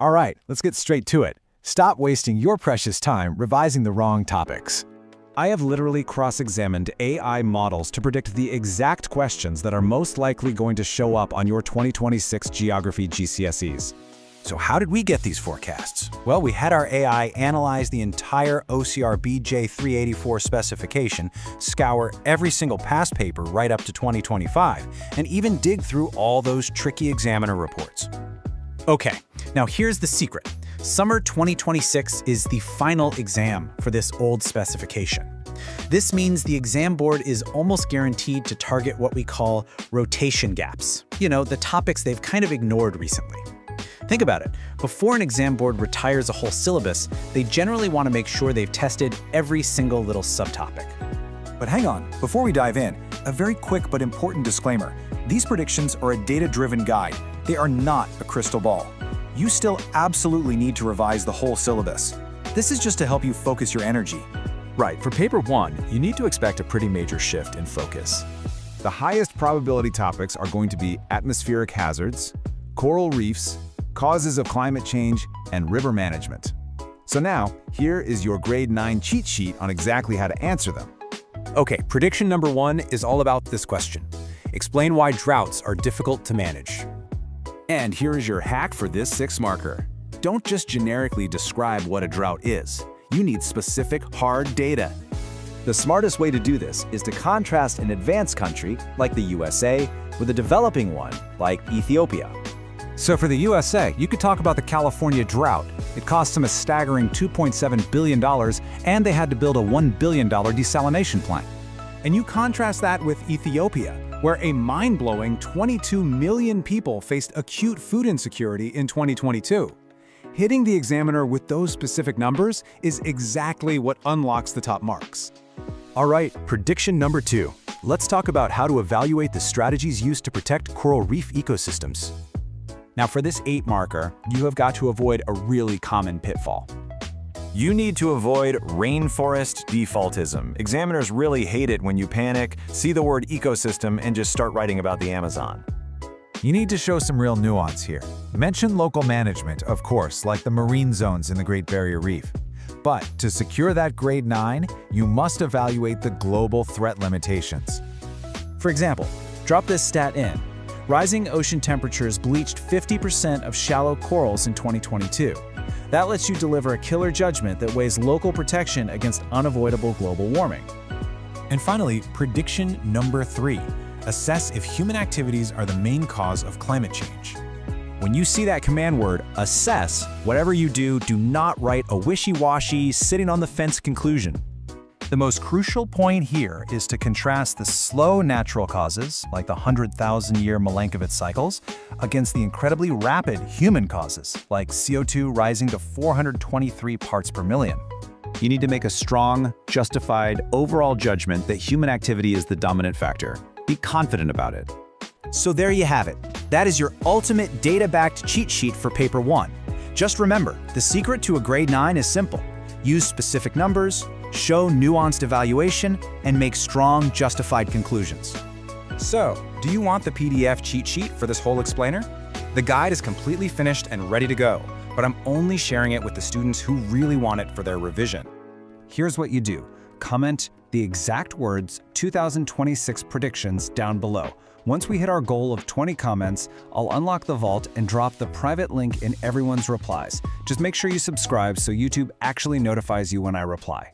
All right, let's get straight to it. Stop wasting your precious time revising the wrong topics. I have literally cross-examined AI models to predict the exact questions that are most likely going to show up on your 2026 Geography GCSEs. So how did we get these forecasts? Well, we had our AI analyze the entire OCR BJ384 specification, scour every single past paper right up to 2025, and even dig through all those tricky examiner reports. Okay, now here's the secret. Summer 2026 is the final exam for this old specification. This means the exam board is almost guaranteed to target what we call rotation gaps. You know, the topics they've kind of ignored recently. Think about it. Before an exam board retires a whole syllabus, they generally want to make sure they've tested every single little subtopic. But hang on, before we dive in, a very quick but important disclaimer. These predictions are a data-driven guide. They are not a crystal ball. You still absolutely need to revise the whole syllabus. This is just to help you focus your energy. Right, for paper 1, you need to expect a pretty major shift in focus. The highest probability topics are going to be atmospheric hazards, coral reefs, causes of climate change, and river management. So now, here is your grade 9 cheat sheet on exactly how to answer them. Okay, prediction number 1 is all about this question. Explain why droughts are difficult to manage. And here is your hack for this 6 marker. Don't just generically describe what a drought is. You need specific, hard data. The smartest way to do this is to contrast an advanced country, like the USA, with a developing one, like Ethiopia. So for the USA, you could talk about the California drought. It cost them a staggering $2.7 billion, and they had to build a $1 billion desalination plant. And you contrast that with Ethiopia, where a mind-blowing 22 million people faced acute food insecurity in 2022. Hitting the examiner with those specific numbers is exactly what unlocks the top marks. All right, prediction number 2. Let's talk about how to evaluate the strategies used to protect coral reef ecosystems. Now for this 8 marker, you have got to avoid a really common pitfall. You need to avoid Rainforest Defaultism. Examiners really hate it when you panic, see the word ecosystem, and just start writing about the Amazon. You need to show some real nuance here. Mention local management, of course, like the marine zones in the Great Barrier Reef. But to secure that grade 9, you must evaluate the global threat limitations. For example, drop this stat in. Rising ocean temperatures bleached 50% of shallow corals in 2022. That lets you deliver a killer judgment that weighs local protection against unavoidable global warming. And finally, prediction number 3. Assess if human activities are the main cause of climate change. When you see that command word, assess, whatever you do, do not write a wishy-washy, sitting-on-the-fence conclusion. The most crucial point here is to contrast the slow natural causes, like the 100,000-year Milankovitch cycles, against the incredibly rapid human causes, like CO2 rising to 423 parts per million. You need to make a strong, justified, overall judgment that human activity is the dominant factor. Be confident about it. So there you have it. That is your ultimate data-backed cheat sheet for paper 1. Just remember, the secret to a grade 9 is simple. Use specific numbers, show nuanced evaluation, and make strong, justified conclusions. So, do you want the PDF cheat sheet for this whole explainer? The guide is completely finished and ready to go, but I'm only sharing it with the students who really want it for their revision. Here's what you do. Comment the exact words 2026 predictions down below. Once we hit our goal of 20 comments, I'll unlock the vault and drop the private link in everyone's replies. Just make sure you subscribe so YouTube actually notifies you when I reply.